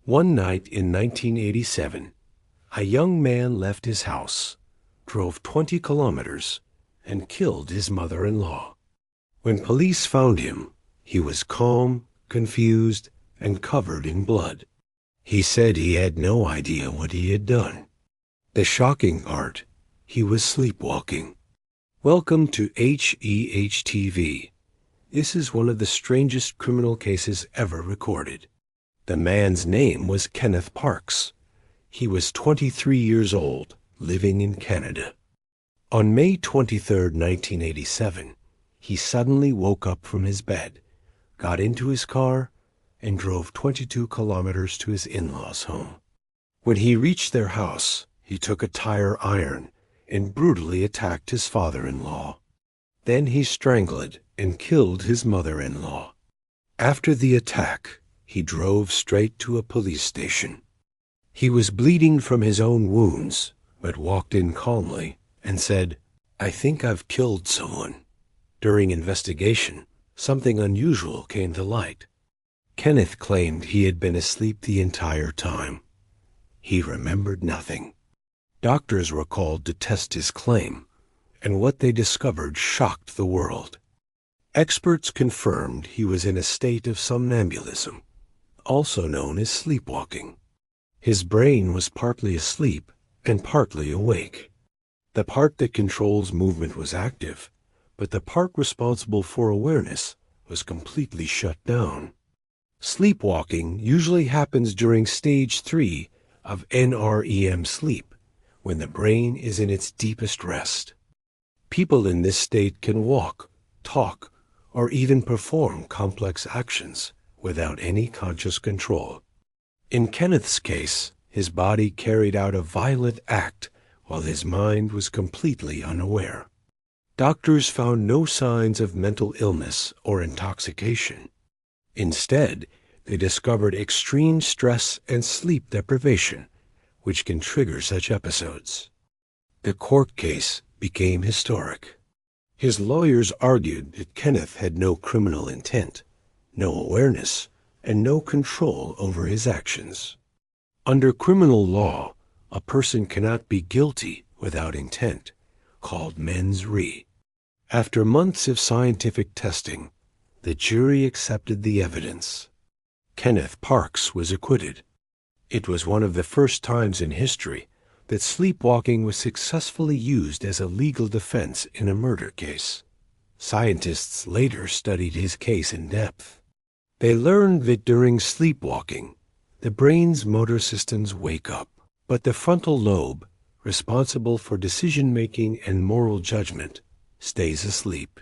One night in 1987, a young man left his house, drove 20 kilometers, and killed his mother-in-law. When police found him, he was calm, confused, and covered in blood. He said he had no idea what he had done. The shocking part, he was sleepwalking. Welcome to HEH TV. This is one of the strangest criminal cases ever recorded. The man's name was Kenneth Parks. He was 23 years old, living in Canada. On May 23, 1987, he suddenly woke up from his bed, got into his car, and drove 22 kilometers to his in-laws' home. When he reached their house, he took a tire iron and brutally attacked his father-in-law. Then he strangled and killed his mother-in-law. After the attack, he drove straight to a police station. He was bleeding from his own wounds, but walked in calmly and said, "I think I've killed someone." During investigation, something unusual came to light. Kenneth claimed he had been asleep the entire time. He remembered nothing. Doctors were called to test his claim, and what they discovered shocked the world. Experts confirmed he was in a state of somnambulism, also known as sleepwalking. His brain was partly asleep and partly awake. The part that controls movement was active, but the part responsible for awareness was completely shut down. Sleepwalking usually happens during stage 3 of NREM sleep, when the brain is in its deepest rest. People in this state can walk, talk, or even perform complex actions without any conscious control. In Kenneth's case, his body carried out a violent act while his mind was completely unaware. Doctors found no signs of mental illness or intoxication. Instead, they discovered extreme stress and sleep deprivation, which can trigger such episodes. The court case became historic. His lawyers argued that Kenneth had no criminal intent, no awareness, and no control over his actions. Under criminal law, a person cannot be guilty without intent, called mens rea. After months of scientific testing, the jury accepted the evidence. Kenneth Parks was acquitted. It was one of the first times in history that sleepwalking was successfully used as a legal defense in a murder case. Scientists later studied his case in depth. They learned that during sleepwalking, the brain's motor systems wake up, but the frontal lobe, responsible for decision-making and moral judgment, stays asleep.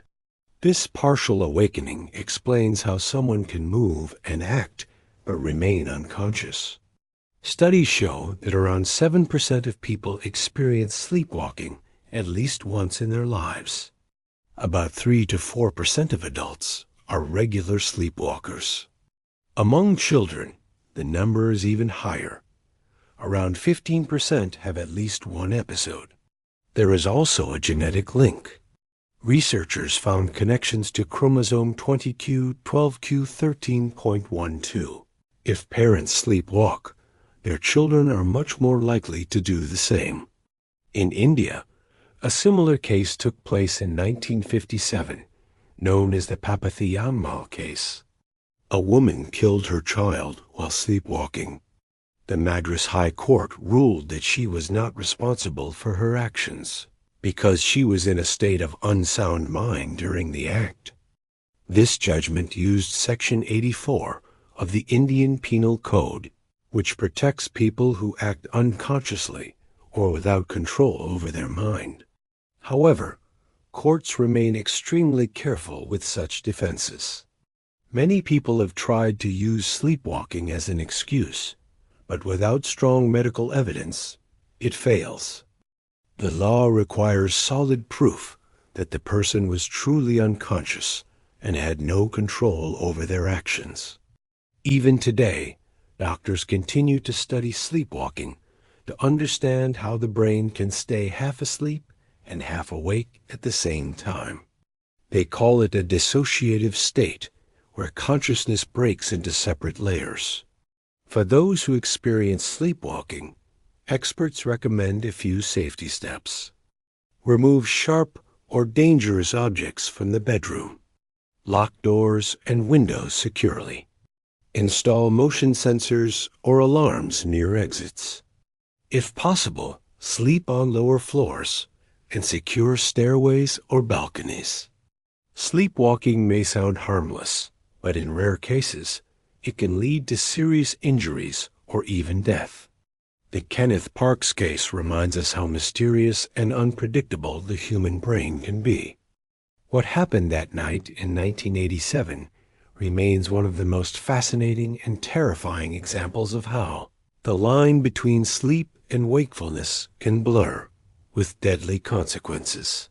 This partial awakening explains how someone can move and act but remain unconscious. Studies show that around 7% of people experience sleepwalking at least once in their lives. About 3 to 4% of adults are regular sleepwalkers. Among children, the number is even higher. Around 15% have at least one episode. There is also a genetic link. Researchers found connections to chromosome 20q, 12q, 13.12. If parents sleepwalk, their children are much more likely to do the same. In India, a similar case took place in 1957, known as the Papathiammal case. A woman killed her child while sleepwalking. The Madras High Court ruled that she was not responsible for her actions because she was in a state of unsound mind during the act. This judgment used Section 84 of the Indian Penal Code, which protects people who act unconsciously or without control over their mind. However, courts remain extremely careful with such defenses. Many people have tried to use sleepwalking as an excuse, but without strong medical evidence, it fails. The law requires solid proof that the person was truly unconscious and had no control over their actions. Even today, doctors continue to study sleepwalking to understand how the brain can stay half asleep and half awake at the same time. They call it a dissociative state, where consciousness breaks into separate layers. For those who experience sleepwalking, experts recommend a few safety steps. Remove sharp or dangerous objects from the bedroom. Lock doors and windows securely. Install motion sensors or alarms near exits. If possible, sleep on lower floors and secure stairways or balconies. Sleepwalking may sound harmless, but in rare cases, it can lead to serious injuries or even death. The Kenneth Parks case reminds us how mysterious and unpredictable the human brain can be. What happened that night in 1987 remains one of the most fascinating and terrifying examples of how the line between sleep and wakefulness can blur with deadly consequences.